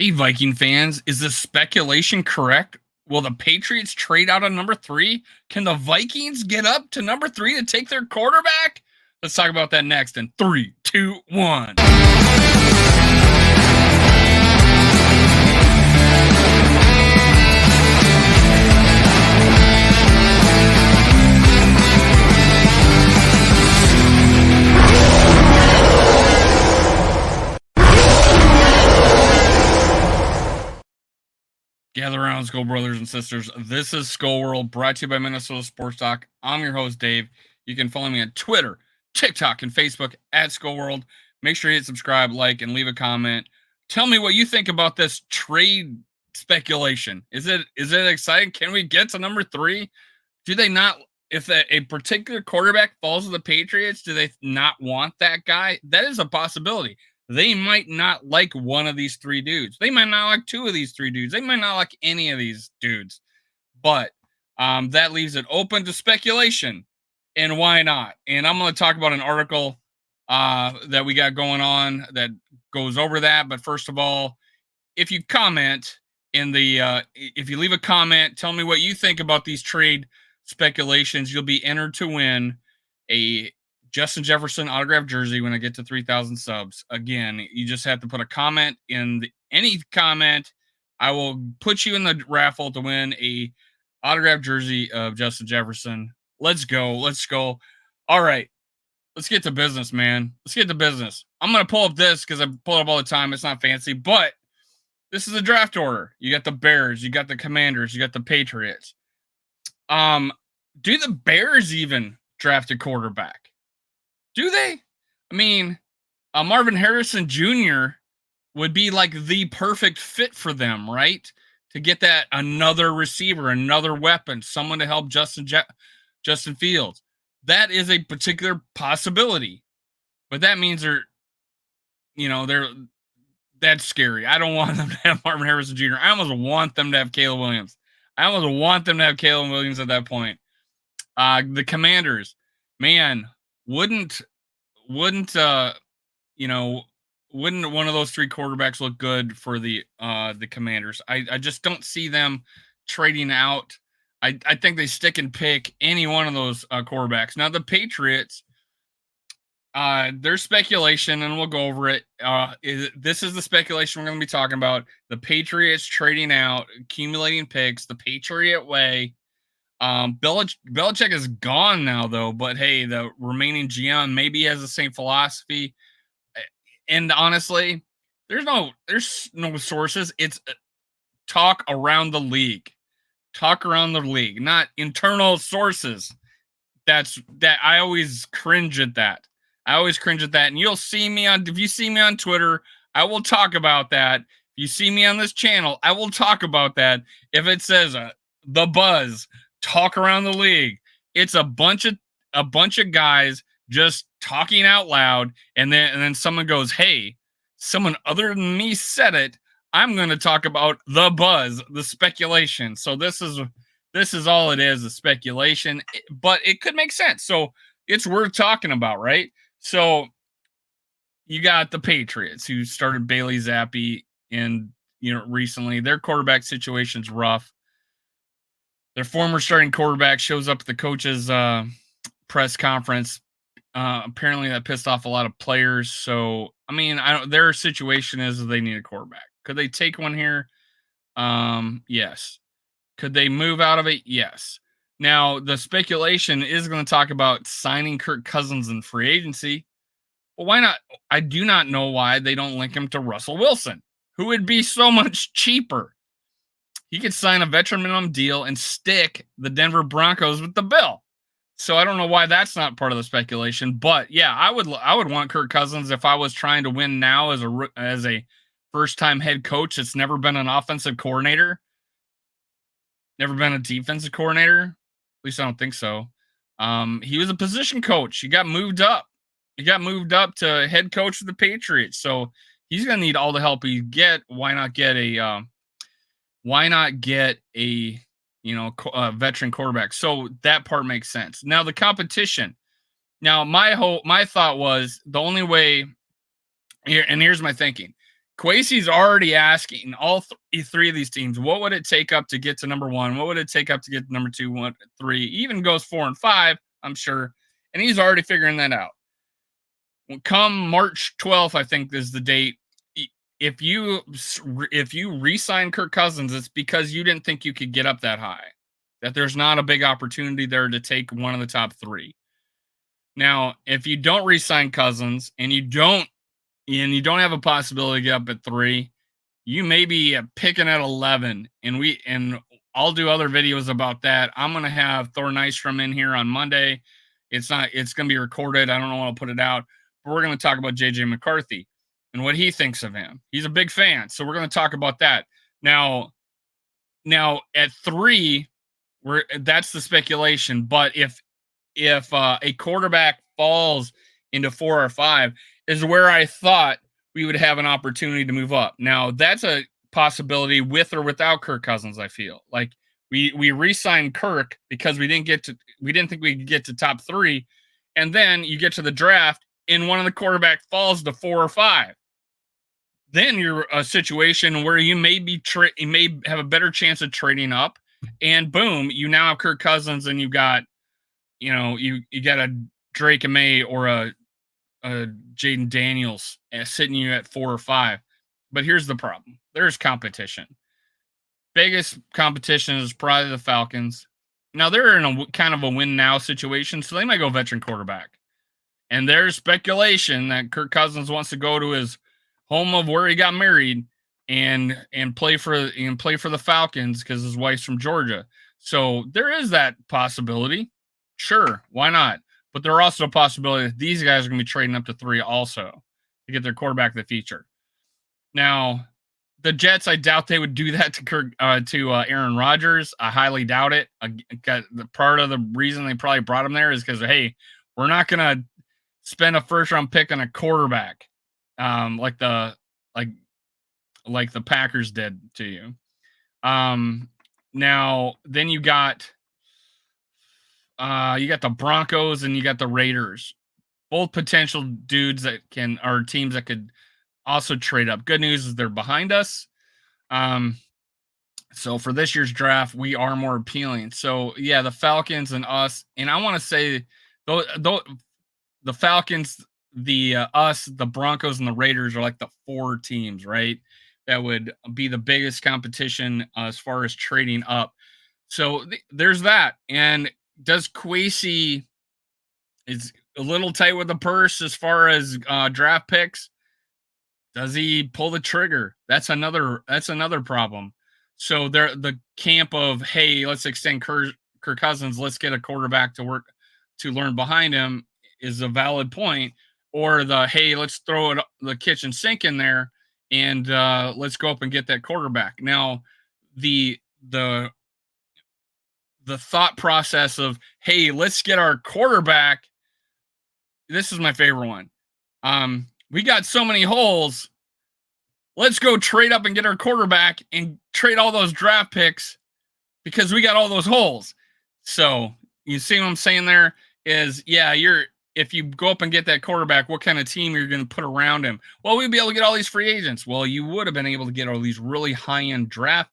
Hey, Viking fans, is this speculation correct? Will the Patriots trade out on number three? Can the Vikings get up to number three to take their quarterback? Let's talk about that next in three, two, one. Gather around, Skull brothers and sisters. This is Skull World, brought to you by Minnesota Sports Talk. I'm your host, Dave. You can follow me on Twitter, TikTok, and Facebook at Skull World. Make sure you hit subscribe, like, and leave a comment. Tell me what you think about this trade speculation. Is it exciting? Can we get to number three? Do they not? If a particular quarterback falls to the Patriots, do they not want that guy? That is a possibility. They might not like one of these three dudes. They might not like two of these three dudes. They might not like any of these dudes. But that leaves it open to speculation. And why not? And I'm going to talk about an article that we got going on that goes over that. But first of all, if you comment if you leave a comment, tell me what you think about these trade speculations. You'll be entered to win a Justin Jefferson autographed jersey when I get to 3,000 subs. Again, you just have to put a comment in any comment. I will put you in the raffle to win a autographed jersey of Justin Jefferson. Let's go. Let's go. All right. Let's get to business, man. Let's get to business. I'm going to pull up this because I pull it up all the time. It's not fancy, but this is a draft order. You got the Bears, you got the Commanders, you got the Patriots. Do the Bears even draft a quarterback? Do they? I mean, Marvin Harrison Jr. would be like the perfect fit for them, right? To get that another receiver, another weapon, someone to help Justin Fields. That is a particular possibility, but that means that's scary. I don't want them to have Marvin Harrison Jr. I almost want them to have Caleb Williams. I almost want them to have Caleb Williams at that point. The Commanders, man, wouldn't one of those three quarterbacks look good for the Commanders? I just don't see them trading out. I think they stick and pick any one of those quarterbacks. Now the Patriots, there's speculation, and we'll go over it. This is the speculation we're going to be talking about. The Patriots trading out, accumulating picks, the Patriot way. Belichick is gone now, though. But hey, the remaining GM maybe has the same philosophy. And honestly, there's no sources. It's talk around the league, not internal sources. That I always cringe at that. And you'll see me if you see me on Twitter, I will talk about that. If you see me on this channel, I will talk about that. If it says the buzz, talk around the league, it's a bunch of guys just talking out loud, and then someone goes, "Hey, someone other than me said it. I'm going to talk about the buzz, the speculation." So this is all it is, a speculation, but it could make sense. So it's worth talking about, right? So you got the Patriots, who started Bailey Zappi recently. Their quarterback situation's rough. Their former starting quarterback shows up at the coach's press conference. Apparently that pissed off a lot of players. So I mean, their situation is that they need a quarterback. Could they take one here? Yes. Could they move out of it? Yes. Now, the speculation is going to talk about signing Kirk Cousins in free agency. Well, why not? I do not know why they don't link him to Russell Wilson, who would be so much cheaper. He could sign a veteran minimum deal and stick the Denver Broncos with the bill. So I don't know why that's not part of the speculation. But yeah, I would want Kirk Cousins if I was trying to win now as a first-time head coach that's never been an offensive coordinator. Never been a defensive coordinator. At least I don't think so. He was a position coach. He got moved up. To head coach of the Patriots. So he's going to need all the help he get. Why not get a veteran quarterback? So that part makes sense. Now the competition. Now my thought was the only way here, and here's my thinking. Kwesi's already asking all three of these teams, what would it take up to get to number one? What would it take up to get to number two, one, three? Even goes 4 and 5, I'm sure. And he's already figuring that out. Come March 12th, I think is the date. If you re-sign Kirk Cousins, it's because you didn't think you could get up that high. That there's not a big opportunity there to take one of the top three. Now, if you don't re-sign Cousins and you don't have a possibility to get up at 3, you may be picking at 11. And I'll do other videos about that. I'm gonna have Thor Nystrom in here on Monday. It's gonna be recorded. I don't know when I'll put it out, but we're gonna talk about JJ McCarthy and what he thinks of him. He's a big fan, so we're gonna talk about that. Now at 3, that's the speculation. But if a quarterback falls into 4 or 5, is where I thought we would have an opportunity to move up. Now that's a possibility with or without Kirk Cousins. I feel like we re-signed Kirk because we didn't think we could get to top 3, and then you get to the draft and one of the quarterback falls to 4 or 5. Then you're a situation where you may have a better chance of trading up, and boom, you now have Kirk Cousins, and you got you got a Drake and May or a Jaden Daniels sitting you at 4 or 5. But here's the problem: there's competition. Biggest competition is probably the Falcons. Now they're in a kind of a win now situation, so they might go veteran quarterback. And there's speculation that Kirk Cousins wants to go to his home of where he got married and play for the Falcons because his wife's from Georgia. So there is that possibility. Sure, why not? But there are also a possibility that these guys are going to be trading up to 3 also to get their quarterback of the future. Now, the Jets, I doubt they would do that to Aaron Rodgers. I highly doubt it. Part of the reason they probably brought him there is because, hey, we're not going to spend a first round pick on a quarterback, like the Packers did to you. Now then you got the Broncos and you got the Raiders, both potential dudes that are teams that could also trade up. Good news is they're behind us. So for this year's draft, we are more appealing. So yeah, the Falcons and us, and I want to say the Falcons, us, the Broncos, and the Raiders are like the 4 teams, right? That would be the biggest competition as far as trading up. So there's that. And does Kwesi is a little tight with the purse as far as draft picks? Does he pull the trigger? That's another problem. So the camp of, hey, let's extend Kirk Cousins, let's get a quarterback to learn behind him is a valid point. Or hey, let's throw the kitchen sink in there and let's go up and get that quarterback. Now, the thought process of, hey, let's get our quarterback. This is my favorite one. We got so many holes. Let's go trade up and get our quarterback and trade all those draft picks because we got all those holes. So you see what I'm saying there is, yeah, if you go up and get that quarterback, what kind of team you're going to put around him? Well, we'd be able to get all these free agents. Well, you would have been able to get all these really high-end draft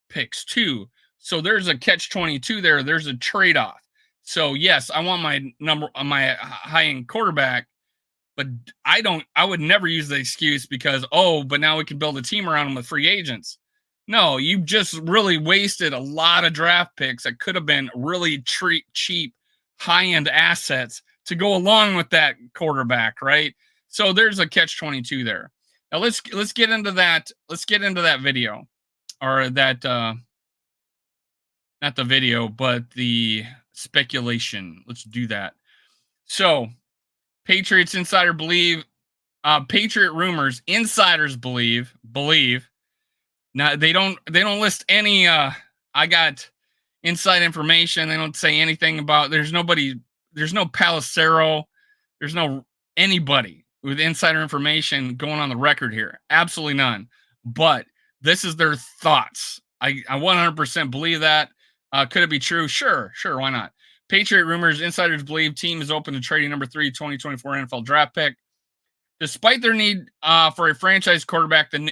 picks too. So there's a catch-22 there. There's a trade-off. So yes, I want my high-end quarterback, but I would never use the excuse because, but now we can build a team around him with free agents. No, you just really wasted a lot of draft picks that could have been really cheap, high-end assets to go along with that quarterback, right? So there's a catch-22 there. Now let's get into that. Let's get into that video, or that not the video, but the speculation. Let's do that. So, Patriots insider believe, Patriot rumors insiders believe. Now they don't list any. I got inside information. They don't say anything about. There's no Palacero. There's no anybody with insider information going on the record here. Absolutely none. But this is their thoughts. I 100% believe that. Could it be true? Sure. Why not? Patriot rumors insiders believe team is open to trading number 3 2024 NFL draft pick. Despite their need for a franchise quarterback, the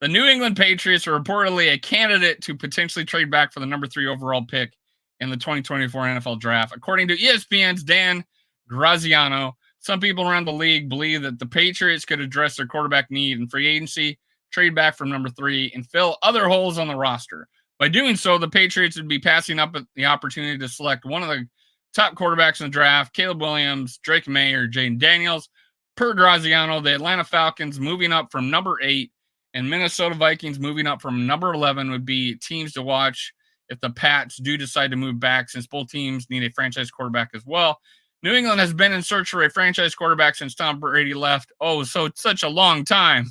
New England Patriots are reportedly a candidate to potentially trade back for the number 3 overall pick in the 2024 NFL draft. According to ESPN's Dan Graziano, some people around the league believe that the Patriots could address their quarterback need in free agency, trade back from number 3, and fill other holes on the roster. By doing so, the Patriots would be passing up the opportunity to select one of the top quarterbacks in the draft, Caleb Williams, Drake May, or Jaden Daniels. Per Graziano, the Atlanta Falcons moving up from number 8 and Minnesota Vikings moving up from number 11 would be teams to watch if the Pats do decide to move back, since both teams need a franchise quarterback as well. New England has been in search for a franchise quarterback since Tom Brady left. Oh, so it's such a long time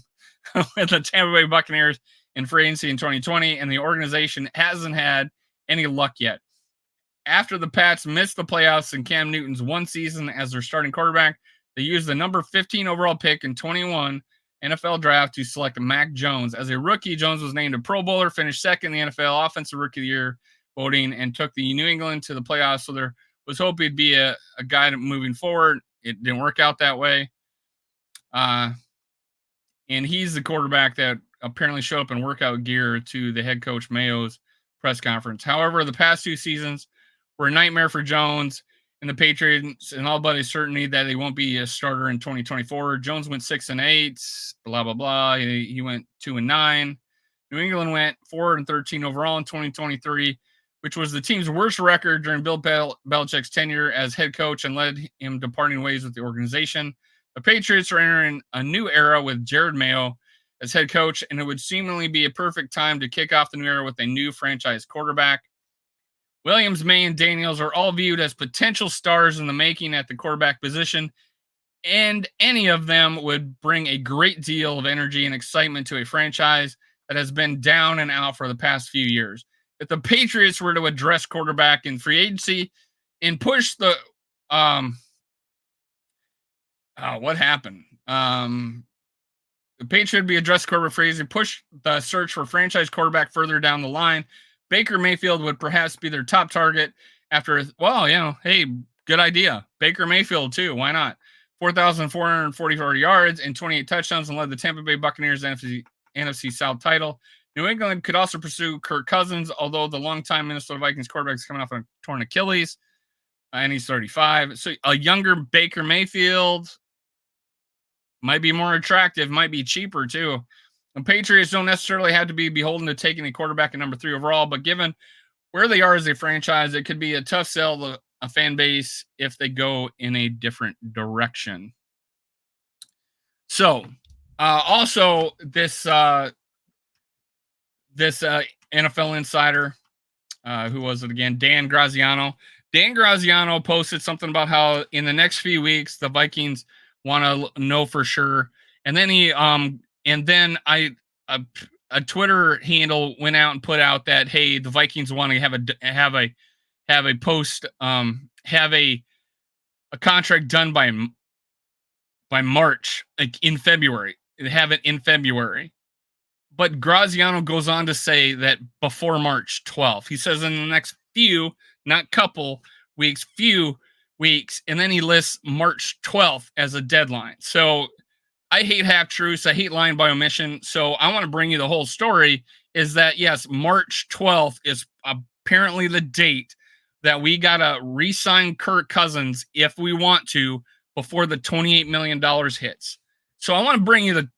with the Tampa Bay Buccaneers in free agency in 2020, and the organization hasn't had any luck yet. After the Pats missed the playoffs in Cam Newton's one season as their starting quarterback, they used the number 15 overall pick in 21 NFL draft to select Mac Jones. As a rookie, Jones was named a Pro Bowler, finished second in the NFL Offensive Rookie of the Year voting, and took the New England to the playoffs. So there was hope he'd be a guy moving forward. It didn't work out that way. And he's the quarterback that apparently showed up in workout gear to the head coach Mayo's press conference. However, the past 2 seasons were a nightmare for Jones and the Patriots, and all but a certainty that he won't be a starter in 2024. Jones went 6-8, blah blah blah. He went 2-9. New England went 4-13 overall in 2023, which was the team's worst record during Bill Belichick's tenure as head coach and led him to parting ways with the organization. The Patriots are entering a new era with Jared Mayo as head coach, and it would seemingly be a perfect time to kick off the new era with a new franchise quarterback. Williams, May, and Daniels are all viewed as potential stars in the making at the quarterback position, and any of them would bring a great deal of energy and excitement to a franchise that has been down and out for the past few years. If the Patriots were to address quarterback in free agency and push the what happened? The Patriots would be addressed quarterback free agency, push the search for franchise quarterback further down the line. Baker Mayfield would perhaps be their top target after, hey, good idea. Baker Mayfield too. Why not? 4,444 yards and 28 touchdowns, and led the Tampa Bay Buccaneers NFC South title. New England could also pursue Kirk Cousins, although the longtime Minnesota Vikings quarterback is coming off a torn Achilles, and he's 35. So a younger Baker Mayfield might be more attractive, might be cheaper too. The Patriots don't necessarily have to be beholden to taking a quarterback at number 3 overall, but given where they are as a franchise, it could be a tough sell to a fan base if they go in a different direction. So, also this NFL insider, who was it again? Dan Graziano. Dan Graziano posted something about how in the next few weeks the Vikings want to know for sure, and then a Twitter handle went out and put out that, hey, the Vikings want to have a contract done by March, like in February. They have it in February. But Graziano goes on to say that before March 12th. He says in the next few, not couple weeks, few weeks, and then he lists March 12th as a deadline. So I hate half-truths. I hate lying by omission. So I want to bring you the whole story, is that, yes, March 12th is apparently the date that we got to re-sign Kirk Cousins if we want to before the $28 million hits. So I want to bring you the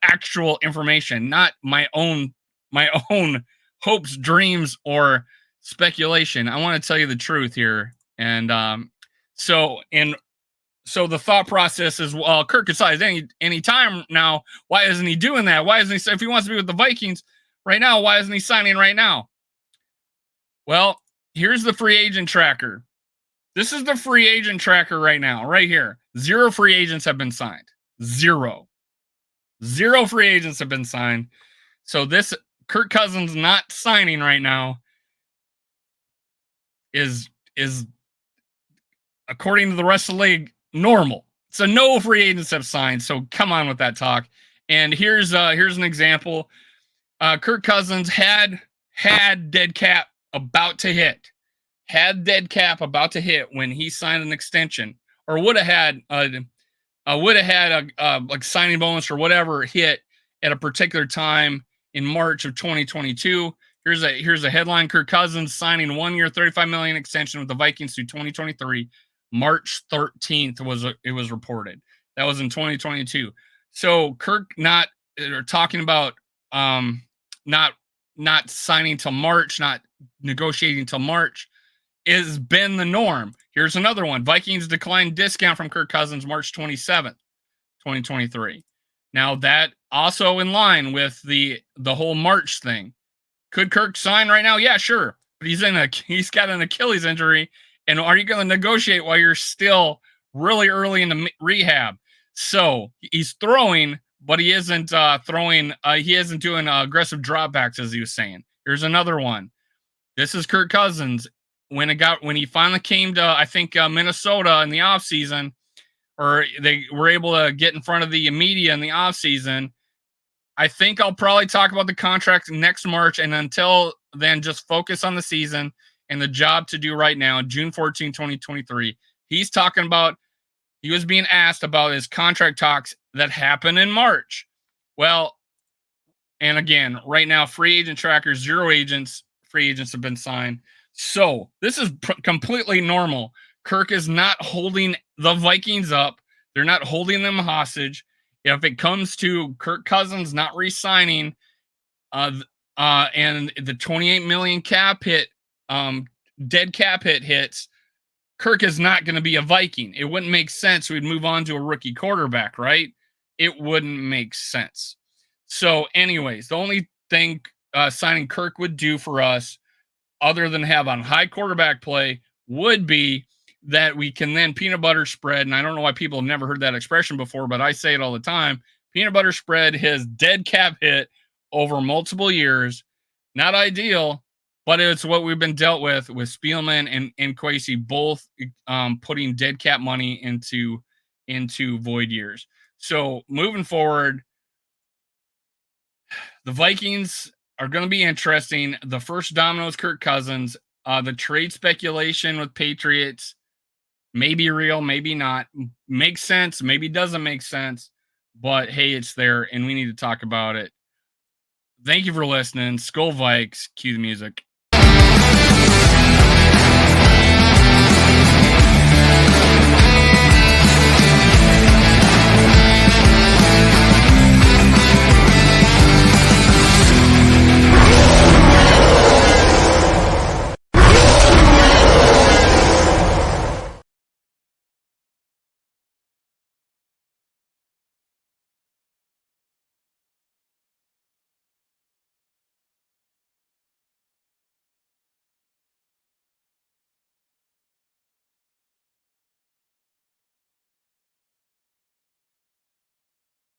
actual information, not my own hopes, dreams, or speculation. I want to tell you the truth here. And so the thought process is, well, Kirk could sign any time now. Why isn't he doing that? Why isn't he? If he wants to be with the Vikings right now, why isn't he signing right now? Well, here's the free agent tracker. This is the free agent tracker right now, right here. 0 free agents have been signed. 0 free agents have been signed. So this Kirk Cousins not signing right now is according to the rest of the league, normal. So no free agents have signed. So come on with that talk. And here's an example. Kirk Cousins had dead cap about to hit. Had dead cap about to hit when he signed an extension, or would have had a like signing bonus or whatever hit at a particular time in March of 2022. Here's a headline: Kirk Cousins signing 1 year, $35 million extension with the Vikings through 2023. March 13th it was reported. That was in 2022. So Kirk not or talking about not signing till March, not negotiating till March has been the norm. Here's another one. Vikings declined discount from Kirk Cousins March 27th, 2023. Now that also in line with the whole March thing. Could Kirk sign right now? Yeah, sure. But he's got an Achilles injury, and are you going to negotiate while you're still really early in the rehab? So he's throwing, but he isn't throwing. He isn't doing aggressive dropbacks as he was saying. Here's another one. This is Kirk Cousins when he finally came to I think Minnesota in the offseason, or they were able to get in front of the media in the offseason. I think I'll probably talk about the contract next March, and until then, just focus on the season and the job to do right now, June 14, 2023. He's talking about, he was being asked about his contract talks that happen in March. Well, and again, right now, free agent tracker, zero free agents have been signed. So this is completely normal. Kirk is not holding the Vikings up. They're not holding them hostage. If it comes to Kirk Cousins not re-signing, and the 28 million cap hit, dead cap hits, Kirk is not going to be a Viking. It wouldn't make sense. We'd move on to a rookie quarterback, right? It wouldn't make sense. So, anyways, the only thing signing Kirk would do for us, other than have on high quarterback play, would be that we can then peanut butter spread. And I don't know why people have never heard that expression before, but I say it all the time. Peanut butter spread his dead cap hit over multiple years. Not ideal, but it's what we've been dealt with Spielman and Kwesi both putting dead cap money into void years. So moving forward, the Vikings are going to be interesting. The first domino is Kirk Cousins. The trade speculation with Patriots may be real, maybe not. Makes sense, maybe doesn't make sense. But hey, it's there, and we need to talk about it. Thank you for listening. Skull Vikes. Cue the music.